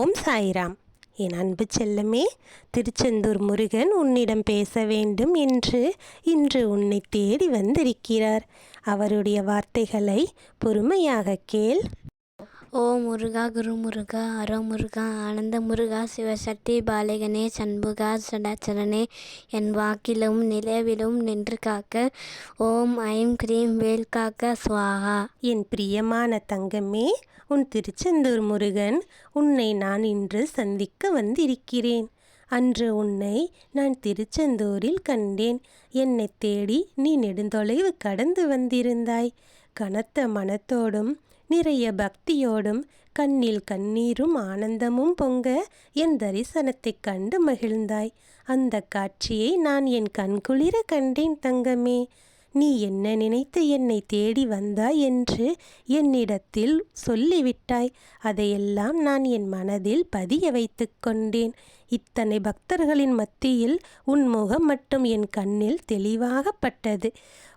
ஓம் சாய்ராம். என் அன்பு செல்லமே, திருச்செந்தூர் முருகன் உன்னிடம் பேச வேண்டும் என்று இன்று உன்னை தேடி வந்திருக்கிறார். அவருடைய வார்த்தைகளை பொறுமையாக கேள். ஓ முருகா, குரு முருகா, அரோ முருகா, ஆனந்த முருகா, சிவசக்தி பாலகனே, சண்முகா, சடாச்சரனே, என் வாக்கிலும் நிலவிலும் நின்று காக்க ஓம் ஐம் கிரீம் வேல் காக்க சுவாகா. என் பிரியமான தங்கமே, உன் திருச்செந்தூர் முருகன் உன்னை நான் இன்று சந்திக்க வந்திருக்கிறேன். அன்று உன்னை நான் திருச்செந்தூரில் கண்டேன். என்னை தேடி நீ நெடுந்தொலைவு கடந்து வந்திருந்தாய். கனத்த மனத்தோடும் நிறைய பக்தியோடும் கண்ணில் கண்ணீரும் ஆனந்தமும் பொங்க என் தரிசனத்தைக் கண்டு மகிழ்ந்தாய். அந்த காட்சியை நான் என் கண்குளிர கண்டேன் தங்கமே. நீ என்ன நினைத்து என்னை தேடி வந்தாய் என்று என்னிடத்தில் சொல்லிவிட்டாய். அதையெல்லாம் நான் என் மனதில் பதிய வைத்து கொண்டேன். இத்தனை பக்தர்களின் மத்தியில் உன் முகம் மட்டும் என் கண்ணில் தெளிவாக பட்டது.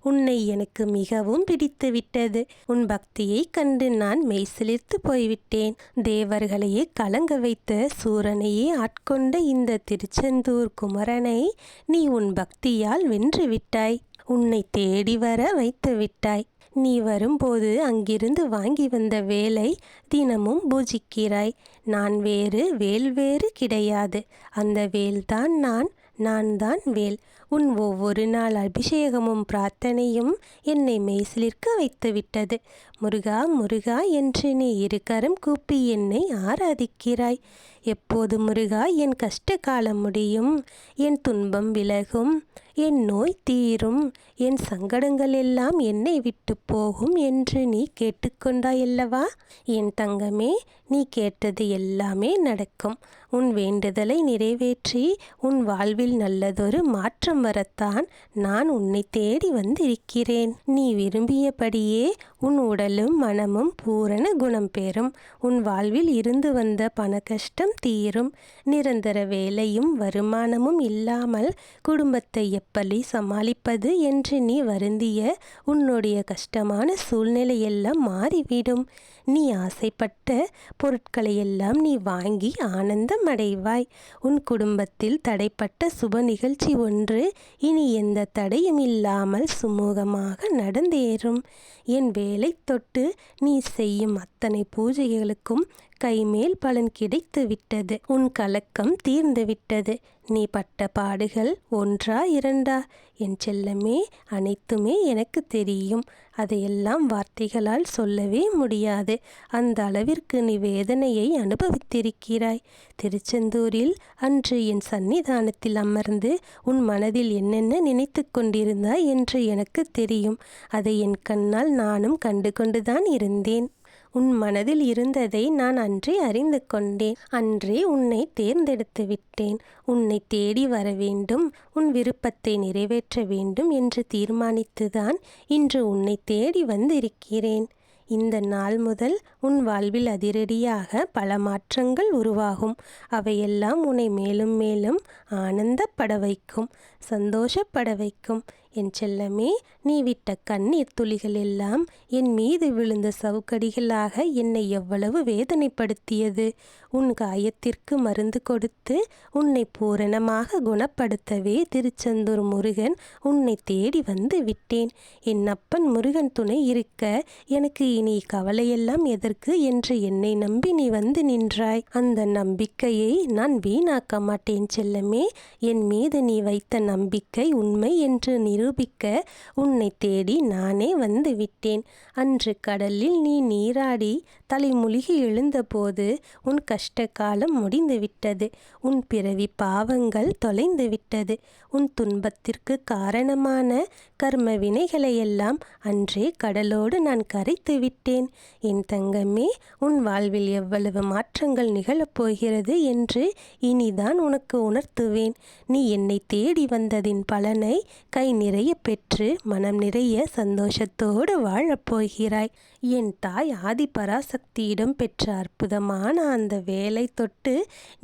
உன்னை எனக்கு மிகவும் பிடித்து விட்டது. உன் பக்தியை கண்டு நான் மெய்சிலிர்த்து போய்விட்டேன். தேவர்களையே கலங்க வைத்த சூரனையே ஆட்கொண்ட இந்த திருச்செந்தூர் குமரனை நீ உன் பக்தியால் வென்று விட்டாய். உன்னை தேடி வர வைத்து விட்டாய். நீ வரும்போது அங்கிருந்து வாங்கி வந்த வேலை தினமும் பூஜிக்கிறாய். நான் வேறு, வேல் வேறு கிடையாது. அந்த வேல்தான் நான் தான் வேல். உன் ஒவ்வொரு நாள் அபிஷேகமும் பிரார்த்தனையும் என்னை மெய்சிலிர்க்க வைத்து விட்டது. முருகா முருகா என்று நீ இருகரம் கூப்பி என்னை ஆராதிக்கிறாய். எப்போது முருகா என் கஷ்ட காலம் முடியும், என் துன்பம் விலகும், என் நோய் தீரும், என் சங்கடங்கள் எல்லாம் என்னை விட்டு போகும் என்று நீ கேட்டுக்கொண்டாயல்லவா? என் தங்கமே, நீ கேட்டது எல்லாமே நடக்கும். உன் வேண்டுதலை நிறைவேற்றி உன் வாழ்வில் நல்லதொரு மாற்றம் வரத்தான் நான் உன்னை தேடி வந்திருக்கிறேன். நீ விரும்பியபடியே உன் உடலும் மனமும் பூரண குணம் பெறும். உன் வாழ்வில் இருந்து வந்த பண கஷ்டம் தீரும். நிரந்தர வேலையும் வருமானமும் இல்லாமல் குடும்பத்தை எப்படி சமாளிப்பது என்று நீ வருந்திய உன்னுடைய கஷ்டமான சூழ்நிலையெல்லாம் மாறிவிடும். நீ ஆசைப்பட்ட பொருட்களையெல்லாம் நீ வாங்கி ஆனந்தம் அடைவாய். உன் குடும்பத்தில் தடைப்பட்ட சுப நிகழ்ச்சி ஒன்று இனி எந்த தடையும் இல்லாமல் சுமூகமாக நடந்தேறும். என் வேலை தொட்டு நீ செய்யும் அத்தனை பூஜைகளுக்கும் கைமேல் பலன் கிடைத்து விட்டது. உன் கலக்கம் தீர்ந்து விட்டது. நீ பட்ட பாடுகள் ஒன்றா இரண்டா? என் செல்லமே, அனைத்துமே எனக்கு தெரியும். அதையெல்லாம் வார்த்தைகளால் சொல்லவே முடியாது. அந்த அளவிற்கு நீ வேதனையை அனுபவித்திருக்கிறாய். திருச்செந்தூரில் அன்று என் சன்னிதானத்தில் அமர்ந்து உன் மனதில் என்னென்ன நினைத்து கொண்டிருந்தாய் என்று எனக்கு தெரியும். அதை என் கண்ணால் நானும் கண்டு கொண்டுதான் இருந்தேன். உன் மனதில் இருந்ததை நான் அன்றே அறிந்து கொண்டேன். அன்றே உன்னை தேர்ந்தெடுத்து விட்டேன். உன்னை தேடி வர வேண்டும், உன் விருப்பத்தை நிறைவேற்ற வேண்டும் என்று தீர்மானித்துதான் இன்று உன்னை தேடி வந்திருக்கிறேன். இந்த நாள் முதல் உன் வாழ்வில் அதிரடியாக பல மாற்றங்கள் உருவாகும். அவையெல்லாம் உன்னை மேலும் மேலும் ஆனந்தப்பட வைக்கும், சந்தோஷப்பட வைக்கும். என் செல்லமே, நீ விட்ட கண்ணீர் துளிகள் எல்லாம் என் மீது விழுந்த சவுக்கடிகளாக என்னை எவ்வளவு வேதனைப்படுத்தியது. உன் காயத்திற்கு மருந்து கொடுத்து உன்னை பூரணமாக குணப்படுத்தவே திருச்செந்தூர் முருகன் உன்னை தேடி வந்து விட்டேன். என் அப்பன் முருகன் துணை இருக்க எனக்கு இனி கவலையெல்லாம் எதற்கு என்று என்னை நம்பி நீ வந்து நின்றாய். அந்த நம்பிக்கையை நான் வீணாக்க மாட்டேன் செல்லமே. என் மீது நீ வைத்த நம்பிக்கை உண்மை என்று நிரூபிக்க உன்னை தேடி நானே வந்து விட்டேன். அன்று கடலில் நீ நீராடி தலைமுழுகி எழுந்தபோது உன் கஷ்ட காலம் முடிந்து விட்டது. உன் பிறவி பாவங்கள் தொலைந்து விட்டது. உன் துன்பத்திற்கு காரணமான கர்ம வினைகளையெல்லாம் அன்றே கடலோடு நான் கரைத்து விட்டேன். என் தங்கமே, உன் வாழ்வில் எவ்வளவு மாற்றங்கள் நிகழப்போகிறது என்று இனிதான் உனக்கு உணர்த்துவேன். நீ என்னை தேடி வந்ததின் பலனை கை நிறைய பெற்று மனம் நிறைய சந்தோஷத்தோடு வாழப்போகிறாய். என் தாய் ஆதிபராசக்தியிடம் பெற்ற அற்புதமான அந்த வேலை தொட்டு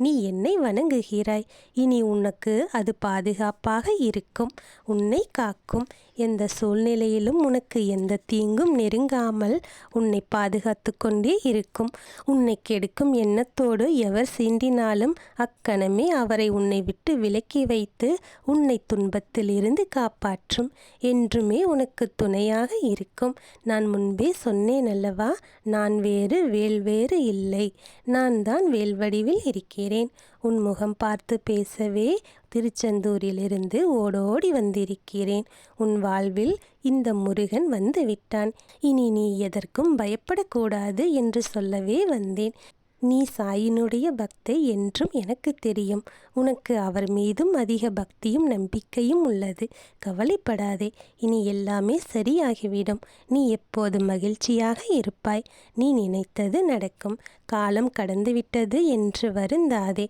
நீ என்னை வணங்குகிறாய். இனி உனக்கு அது பாதுகாப்பாக இருக்கும், உன்னை காக்கும். எந்த சூழ்நிலையிலும் உனக்கு எந்த தீங்கும் நெருங்காமல் உன்னை பாதுகாத்து கொண்டே இருக்கும். உன்னை கெடுக்கும் எண்ணத்தோடு எவர் சீண்டினாலும் அக்கணமே அவரை உன்னை விட்டு விலக்கி வைத்து உன்னை துன்பத்தில் இருந்து காப்பாற்றும். என்றுமே உனக்கு துணையாக இருக்கும். நான் முன்பே சொன்னேன் அல்லவா, நான் வேறு வேல் வேறு இல்லை, நான் தான் வேல் வடிவில் இருக்கிறேன். உன் முகம் பார்த்து பேசவே திருச்செந்தூரிலிருந்து ஓடோடி வந்திருக்கிறேன். உன் வாழ்வில் இந்த முருகன் வந்து விட்டான். இனி நீ எதற்கும் பயப்படக்கூடாது என்று சொல்லவே வந்தேன். நீ சாயினுடைய பக்தை என்றும் எனக்கு தெரியும். உனக்கு அவர் மீதும் அதிக பக்தியும் நம்பிக்கையும் உள்ளது. கவலைப்படாதே, இனி எல்லாமே சரியாகிவிடும். நீ எப்போது மகிழ்ச்சியாக இருப்பாய். நீ நினைத்தது நடக்கும். காலம் கடந்துவிட்டது என்று வருந்தாதே.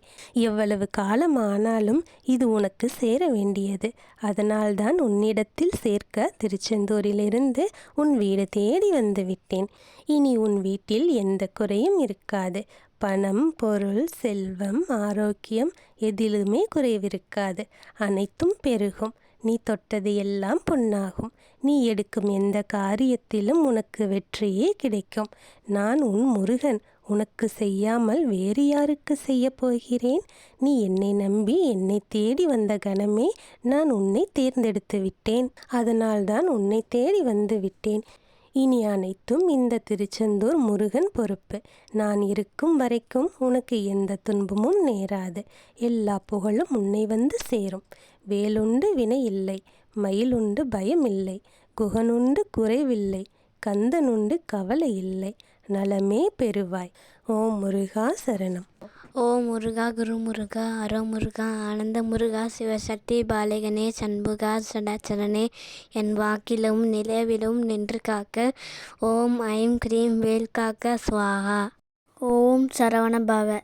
எவ்வளவு காலம் ஆனாலும் இது உனக்கு சேர வேண்டியது. அதனால்தான் உன்னிடத்தில் சேர்க்க திருச்செந்தூரிலிருந்து உன் வீடு தேடி வந்து விட்டேன். இனி உன் வீட்டில் எந்த குறையும் இருக்காது. பணம், பொருள், செல்வம், ஆரோக்கியம் எதிலுமே குறைவிருக்காது. அனைத்தும் பெருகும். நீ தொட்டது எல்லாம் பொன்னாகும். நீ எடுக்கும் எந்த காரியத்திலும் உனக்கு வெற்றியே கிடைக்கும். நான் உன் முருகன். உனக்கு செய்யாமல் வேறு யாருக்கு செய்ய போகிறேன்? நீ என்னை நம்பி என்னை தேடி வந்த கணமே நான் உன்னை தேர்ந்தெடுத்து விட்டேன். அதனால்தான் உன்னை தேடி வந்து விட்டேன். இனி அனைத்தும் இந்த திருச்செந்தூர் முருகன் பொறுப்பு. நான் இருக்கும் வரைக்கும் உனக்கு எந்த துன்பமும் நேராது. எல்லா புகழும் உன்னை வந்து சேரும். வேலுண்டு வினை இல்லை, மயிலுண்டு பயம் இல்லை, குகனுண்டு குறைவில்லை, கந்தனுண்டு கவலை இல்லை, நலமே பெறுவாய். ஓம் முருகா சரணம். ஓம் முருகா குரு முருகா அரோ முருகா ஆனந்த முருகா சிவசக்தி பாலகனே சண்முகா சடாச்சரனே என் வாக்கிலும் நிலவிலும் நின்று காக்க ஓம் ஐம் கிரீம் வேல் காக்க ஸ்வாகா. ஓம் சரவண பவ.